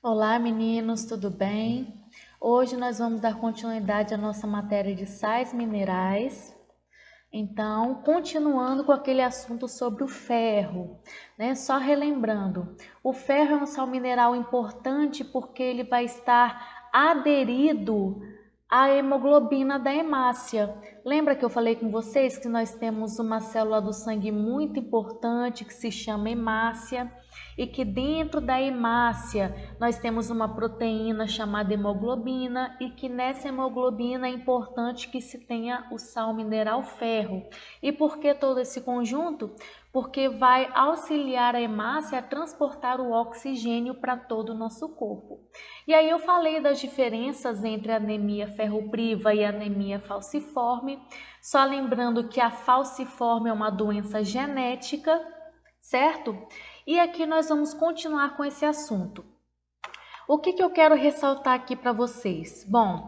Olá, meninos, tudo bem? Hoje nós vamos dar continuidade à nossa matéria de sais minerais. Então, continuando com aquele assunto sobre o ferro, né? Só relembrando, o ferro é um sal mineral importante porque ele vai estar aderido à hemoglobina da hemácia. Lembra que eu falei com vocês que nós temos uma célula do sangue muito importante que se chama hemácia e que dentro da hemácia nós temos uma proteína chamada hemoglobina e que nessa hemoglobina é importante que se tenha o sal mineral ferro. E por que todo esse conjunto? Porque vai auxiliar a hemácia a transportar o oxigênio para todo o nosso corpo. E aí eu falei das diferenças entre a anemia ferropriva e a anemia falciforme, só lembrando que a falciforme é uma doença genética, certo? E aqui nós vamos continuar com esse assunto. O que eu quero ressaltar aqui para vocês? Bom,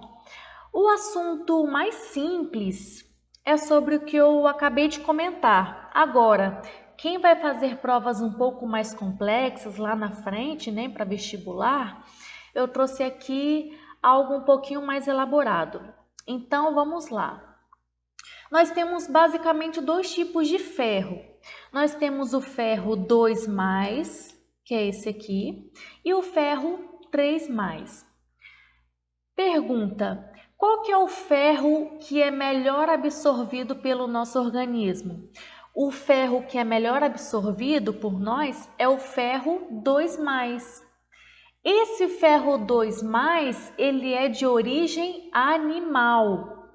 o assunto mais simples é sobre o que eu acabei de comentar. Agora, quem vai fazer provas um pouco mais complexas lá na frente, né, para vestibular, eu trouxe aqui algo um pouquinho mais elaborado. Então, vamos lá. Nós temos basicamente dois tipos de ferro. Nós temos o ferro 2+, que é esse aqui, e o ferro 3+. Pergunta: qual que é o ferro que é melhor absorvido pelo nosso organismo? O ferro que é melhor absorvido por nós é o ferro 2+. Esse ferro 2+, ele é de origem animal.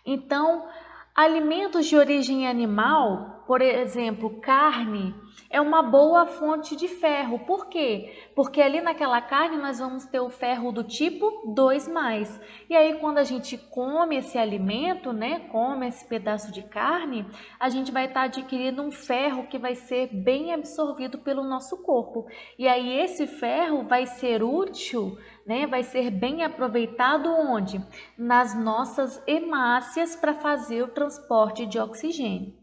Então, alimentos de origem animal, por exemplo, carne, é uma boa fonte de ferro. Por quê? Porque ali naquela carne nós vamos ter o ferro do tipo 2+. E aí quando a gente come esse alimento, né, come esse pedaço de carne, a gente vai estar adquirindo um ferro que vai ser bem absorvido pelo nosso corpo. E aí esse ferro vai ser útil, né, vai ser bem aproveitado onde? Nas nossas hemácias para fazer o transporte de oxigênio.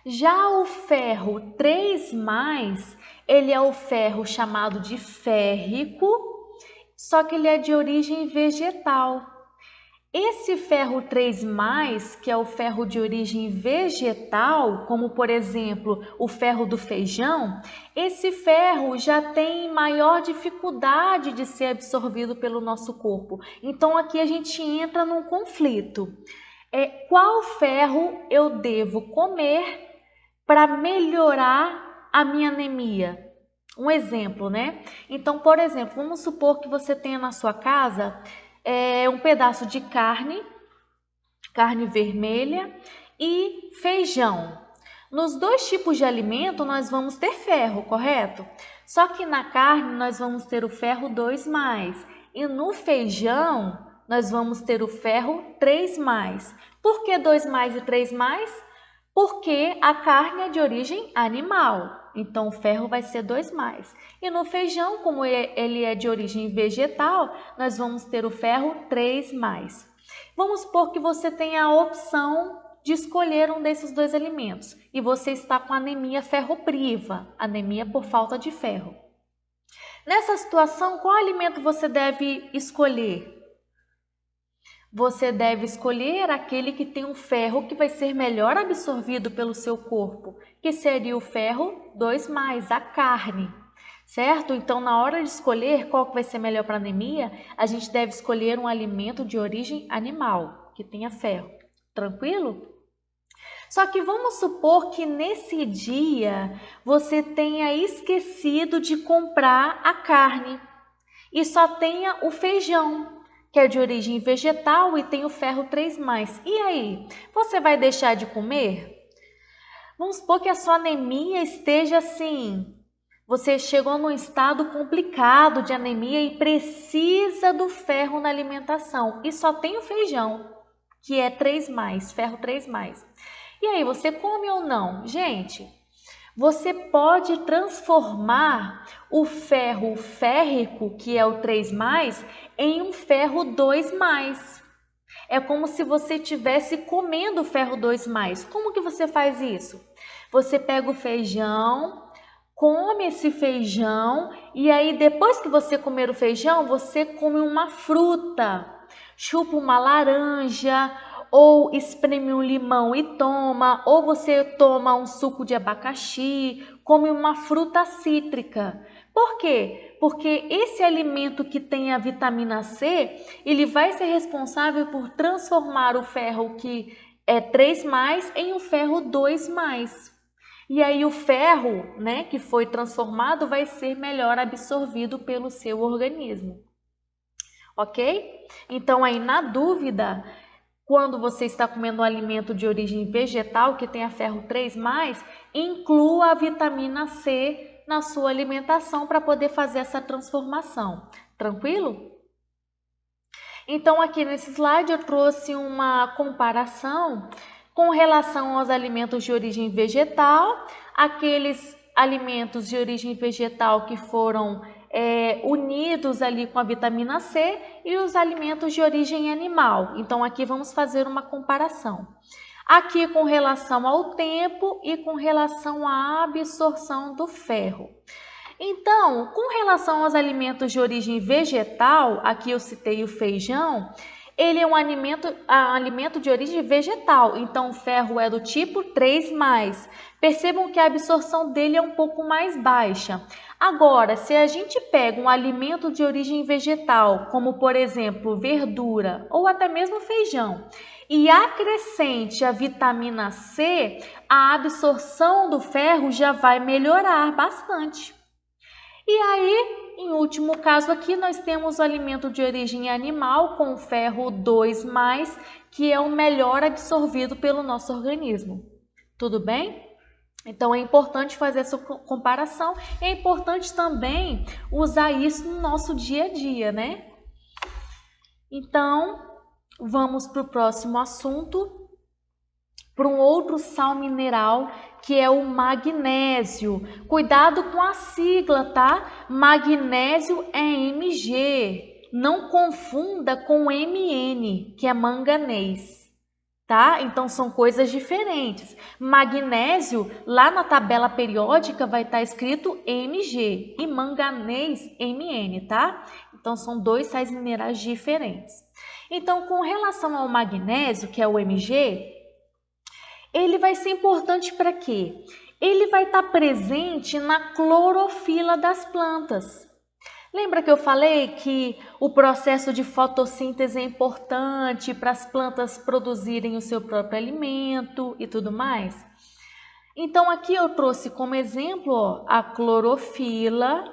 Já o ferro 3+, ele é o ferro chamado de férrico, só que ele é de origem vegetal. Esse ferro 3+, que é o ferro de origem vegetal, como por exemplo o ferro do feijão, esse ferro já tem maior dificuldade de ser absorvido pelo nosso corpo. Então aqui a gente entra num conflito. Qual ferro eu devo comer para melhorar a minha anemia? Um exemplo, né? Então, por exemplo, vamos supor que você tenha na sua casa um pedaço de carne vermelha e feijão. Nos dois tipos de alimento nós vamos ter ferro, correto? Só que na carne nós vamos ter o ferro 2+, e no feijão nós vamos ter o ferro 3+. Por que 2+ e 3+? Porque a carne é de origem animal, então o ferro vai ser 2+. E no feijão, como ele é de origem vegetal, nós vamos ter o ferro 3+. Vamos supor que você tenha a opção de escolher um desses dois alimentos e você está com anemia ferropriva, anemia por falta de ferro. Nessa situação, qual alimento você deve escolher? Você deve escolher aquele que tem um ferro que vai ser melhor absorvido pelo seu corpo, que seria o ferro 2+, a carne, certo? Então, na hora de escolher qual que vai ser melhor para anemia, a gente deve escolher um alimento de origem animal, que tenha ferro. Tranquilo? Só que vamos supor que nesse dia você tenha esquecido de comprar a carne e só tenha o feijão, que é de origem vegetal e tem o ferro 3+. E aí, você vai deixar de comer? Vamos supor que a sua anemia esteja assim. Você chegou num estado complicado de anemia e precisa do ferro na alimentação e só tem o feijão, que é 3+, ferro 3+. E aí, você come ou não? Gente, você pode transformar o ferro férrico, que é o 3+, em um ferro 2+. É como se você estivesse comendo ferro 2+. Como que você faz isso? Você pega o feijão, come esse feijão e aí depois que você comer o feijão, você come uma fruta, chupa uma laranja ou espreme um limão e toma, ou você toma um suco de abacaxi, come uma fruta cítrica. Por quê? Porque esse alimento que tem a vitamina C, ele vai ser responsável por transformar o ferro que é 3+, em um ferro 2+. E aí o ferro, né, que foi transformado vai ser melhor absorvido pelo seu organismo. Ok? Então aí na dúvida, quando você está comendo um alimento de origem vegetal que tenha ferro 3+, inclua a vitamina C na sua alimentação para poder fazer essa transformação. Tranquilo? Então aqui nesse slide eu trouxe uma comparação com relação aos alimentos de origem vegetal, aqueles alimentos de origem vegetal que foram unidos ali com a vitamina C e os alimentos de origem animal. Então aqui vamos fazer uma comparação. Aqui com relação ao tempo e com relação à absorção do ferro. Então, com relação aos alimentos de origem vegetal, aqui eu citei o feijão, ele é um alimento de origem vegetal, então o ferro é do tipo 3+. Percebam que a absorção dele é um pouco mais baixa. Agora, se a gente pega um alimento de origem vegetal, como por exemplo verdura ou até mesmo feijão, e acrescente a vitamina C, a absorção do ferro já vai melhorar bastante. E aí, em último caso aqui, nós temos o alimento de origem animal com ferro 2+, que é o melhor absorvido pelo nosso organismo. Tudo bem? Então é importante fazer essa comparação. É importante também usar isso no nosso dia a dia, né? Então, vamos para o próximo assunto, para um outro sal mineral, que é o magnésio. Cuidado com a sigla, tá? Magnésio é Mg. Não confunda com Mn, que é manganês, tá? Então são coisas diferentes. Magnésio, lá na tabela periódica vai estar escrito Mg e manganês Mn, tá? Então são dois sais minerais diferentes. Então, com relação ao magnésio, que é o Mg, ele vai ser importante para quê? Ele vai estar presente na clorofila das plantas. Lembra que eu falei que o processo de fotossíntese é importante para as plantas produzirem o seu próprio alimento e tudo mais? Então, aqui eu trouxe como exemplo, ó, a clorofila.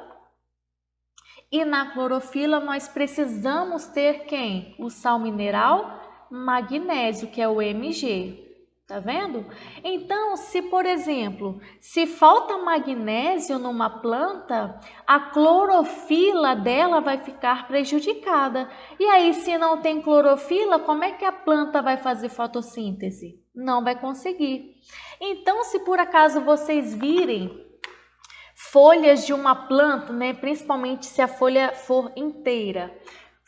E na clorofila nós precisamos ter quem? O sal mineral magnésio, que é o Mg. Tá vendo? Então, se por exemplo, se falta magnésio numa planta, a clorofila dela vai ficar prejudicada. E aí, se não tem clorofila, como é que a planta vai fazer fotossíntese? Não vai conseguir. Então, se por acaso vocês virem folhas de uma planta, né, principalmente se a folha for inteira,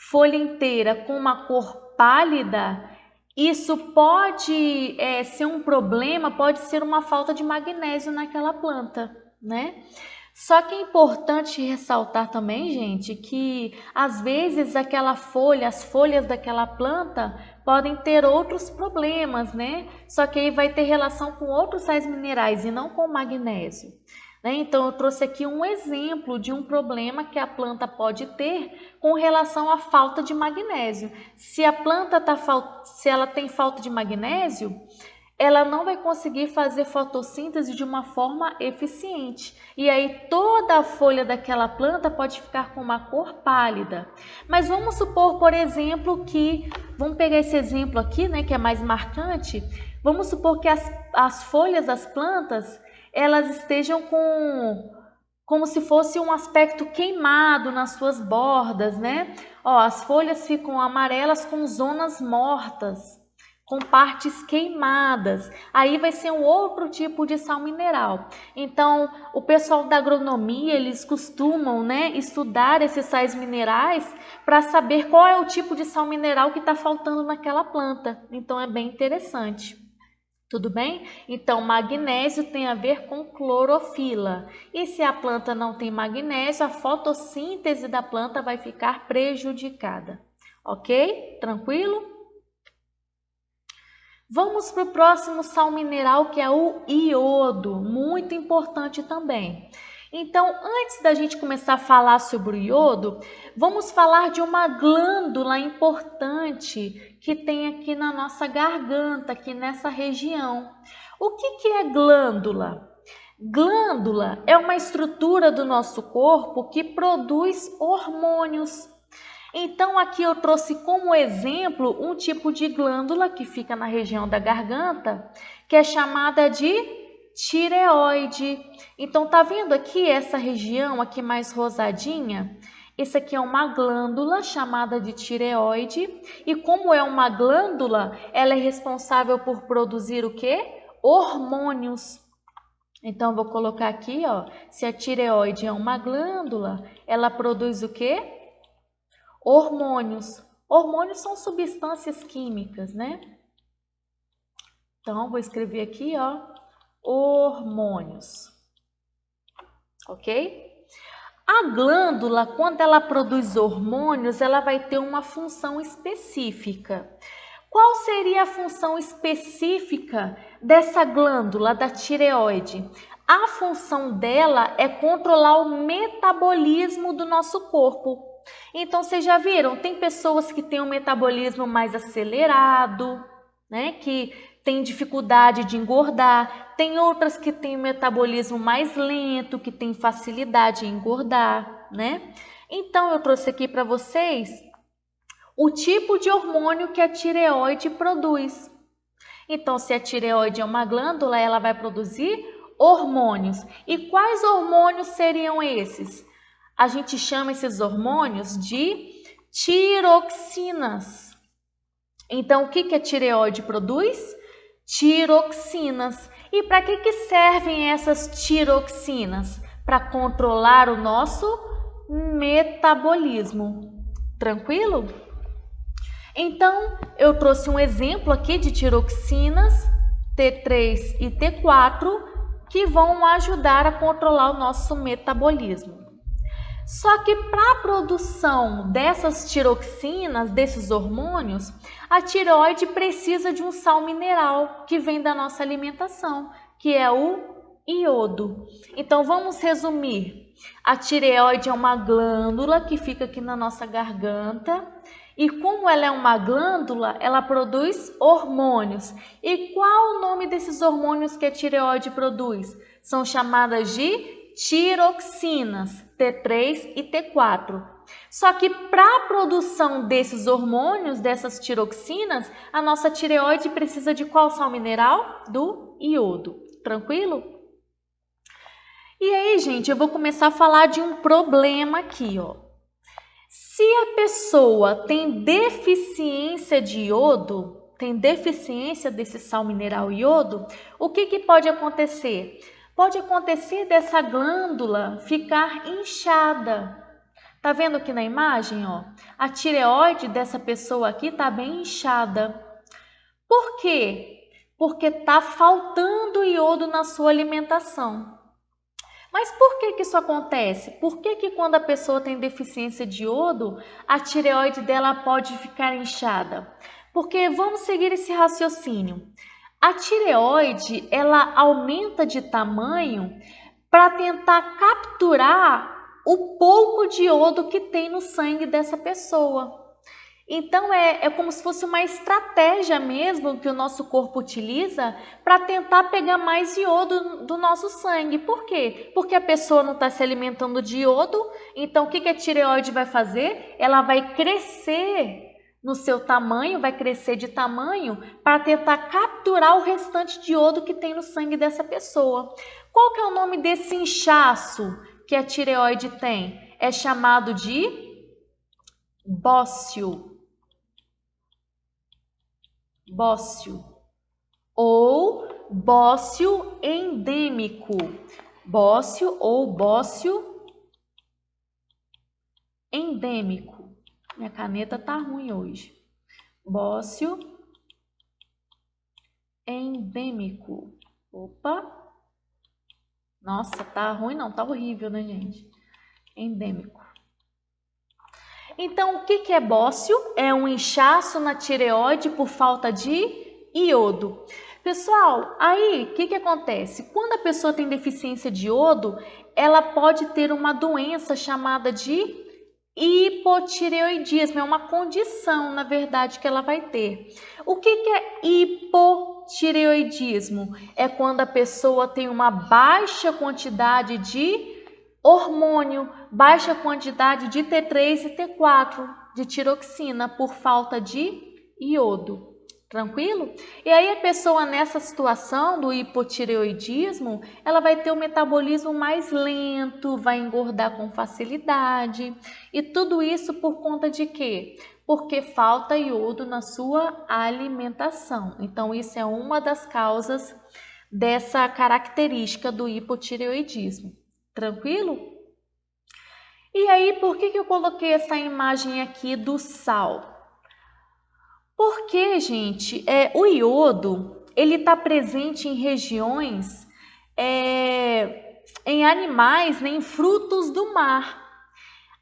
folha inteira com uma cor pálida, isso pode ser um problema, pode ser uma falta de magnésio naquela planta, né? Só que é importante ressaltar também, gente, que às vezes aquela folha, as folhas daquela planta podem ter outros problemas, né? Só que aí vai ter relação com outros sais minerais e não com magnésio. Então, eu trouxe aqui um exemplo de um problema que a planta pode ter com relação à falta de magnésio. Se a planta se ela tem falta de magnésio, ela não vai conseguir fazer fotossíntese de uma forma eficiente. E aí toda a folha daquela planta pode ficar com uma cor pálida. Mas vamos supor, por exemplo, vamos pegar esse exemplo aqui, né, que é mais marcante. Vamos supor que as folhas das plantas elas estejam como se fosse um aspecto queimado nas suas bordas, né? Ó, as folhas ficam amarelas com zonas mortas, com partes queimadas. Aí vai ser um outro tipo de sal mineral. Então, o pessoal da agronomia, eles costumam, né, estudar esses sais minerais para saber qual é o tipo de sal mineral que está faltando naquela planta. Então, é bem interessante. Tudo bem? Então, magnésio tem a ver com clorofila. E se a planta não tem magnésio, a fotossíntese da planta vai ficar prejudicada. Ok? Tranquilo? Vamos para o próximo sal mineral, que é o iodo, muito importante também. Então, antes da gente começar a falar sobre o iodo, vamos falar de uma glândula importante que tem aqui na nossa garganta, aqui nessa região. O que é glândula? Glândula é uma estrutura do nosso corpo que produz hormônios. Então, aqui eu trouxe como exemplo um tipo de glândula que fica na região da garganta, que é chamada de tireoide. Então, tá vendo aqui essa região aqui mais rosadinha? Essa aqui é uma glândula chamada de tireoide. E como é uma glândula, ela é responsável por produzir o quê? Hormônios. Então, eu vou colocar aqui, ó, se a tireoide é uma glândula, ela produz o quê? Hormônios. Hormônios são substâncias químicas, né? Então, vou escrever aqui, ó, hormônios. Ok? A glândula, quando ela produz hormônios, ela vai ter uma função específica. Qual seria a função específica dessa glândula, da tireoide? A função dela é controlar o metabolismo do nosso corpo. Então, vocês já viram? Tem pessoas que têm um metabolismo mais acelerado, né? Que tem dificuldade de engordar. Tem outras que têm um metabolismo mais lento, que tem facilidade em engordar, né? Então, eu trouxe aqui para vocês o tipo de hormônio que a tireoide produz. Então, se a tireoide é uma glândula, ela vai produzir hormônios. E quais hormônios seriam esses? A gente chama esses hormônios de tiroxinas. Então, o que a tireoide produz? Tiroxinas. E para que servem essas tiroxinas? Para controlar o nosso metabolismo. Tranquilo? Então, eu trouxe um exemplo aqui de tiroxinas T3 e T4 que vão ajudar a controlar o nosso metabolismo. Só que para a produção dessas tiroxinas, desses hormônios, a tireoide precisa de um sal mineral que vem da nossa alimentação, que é o iodo. Então vamos resumir. A tireoide é uma glândula que fica aqui na nossa garganta e como ela é uma glândula, ela produz hormônios. E qual o nome desses hormônios que a tireoide produz? São chamadas de tiroxinas, T3 e T4. Só que para a produção desses hormônios, dessas tiroxinas, a nossa tireoide precisa de qual sal mineral? Do iodo. Tranquilo? E aí, gente, eu vou começar a falar de um problema aqui, ó. Se a pessoa tem deficiência de iodo, tem deficiência desse sal mineral iodo, o que pode acontecer? Pode acontecer dessa glândula ficar inchada. Tá vendo aqui na imagem, ó? A tireoide dessa pessoa aqui tá bem inchada. Por quê? Porque tá faltando iodo na sua alimentação. Mas por que isso acontece? Por que quando a pessoa tem deficiência de iodo, a tireoide dela pode ficar inchada? Porque vamos seguir esse raciocínio. A tireoide, ela aumenta de tamanho para tentar capturar o pouco de iodo que tem no sangue dessa pessoa. Então, é como se fosse uma estratégia mesmo que o nosso corpo utiliza para tentar pegar mais iodo do nosso sangue. Por quê? Porque a pessoa não está se alimentando de iodo, então o que a tireoide vai fazer? Ela vai crescer no seu tamanho, vai crescer de tamanho para tentar capturar o restante de iodo que tem no sangue dessa pessoa. Qual que é o nome desse inchaço que a tireoide tem? É chamado de bócio. Bócio ou bócio endêmico. Bócio ou bócio endêmico. Minha caneta tá ruim hoje. Bócio endêmico. Opa! Nossa, tá ruim não, tá horrível, né, gente? Endêmico. Então, o que é bócio? É um inchaço na tireoide por falta de iodo. Pessoal, aí o que acontece? Quando a pessoa tem deficiência de iodo, ela pode ter uma doença chamada de hipotireoidismo. É uma condição, na verdade, que ela vai ter. O que é hipotireoidismo? É quando a pessoa tem uma baixa quantidade de hormônio, baixa quantidade de T3 e T4, de tiroxina, por falta de iodo. Tranquilo? E aí a pessoa nessa situação do hipotireoidismo, ela vai ter um metabolismo mais lento, vai engordar com facilidade. E tudo isso por conta de quê? Porque falta iodo na sua alimentação. Então isso é uma das causas dessa característica do hipotireoidismo. Tranquilo? E aí, por que eu coloquei essa imagem aqui do sal? Porque, gente, o iodo, ele está presente em regiões, em animais, né, em frutos do mar.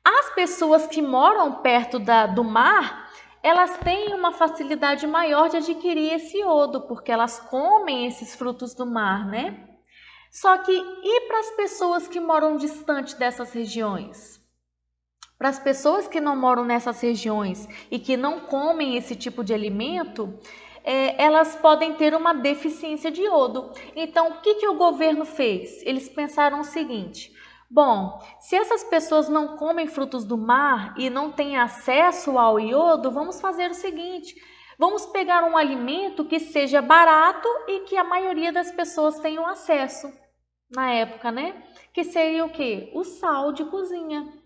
As pessoas que moram perto do mar, elas têm uma facilidade maior de adquirir esse iodo, porque elas comem esses frutos do mar, né? Só que, e para as pessoas que moram distante dessas regiões? Para as pessoas que não moram nessas regiões e que não comem esse tipo de alimento, elas podem ter uma deficiência de iodo. Então, o que o governo fez? Eles pensaram o seguinte: bom, se essas pessoas não comem frutos do mar e não têm acesso ao iodo, vamos fazer o seguinte: vamos pegar um alimento que seja barato e que a maioria das pessoas tenham acesso na época, né? Que seria o quê? O sal de cozinha.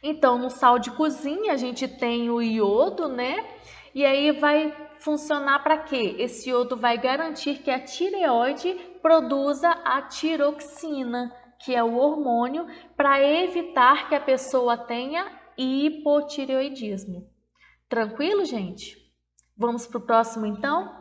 Então, no sal de cozinha, a gente tem o iodo, né? E aí vai funcionar para quê? Esse iodo vai garantir que a tireoide produza a tiroxina, que é o hormônio, para evitar que a pessoa tenha hipotireoidismo. Tranquilo, gente? Vamos para o próximo, então?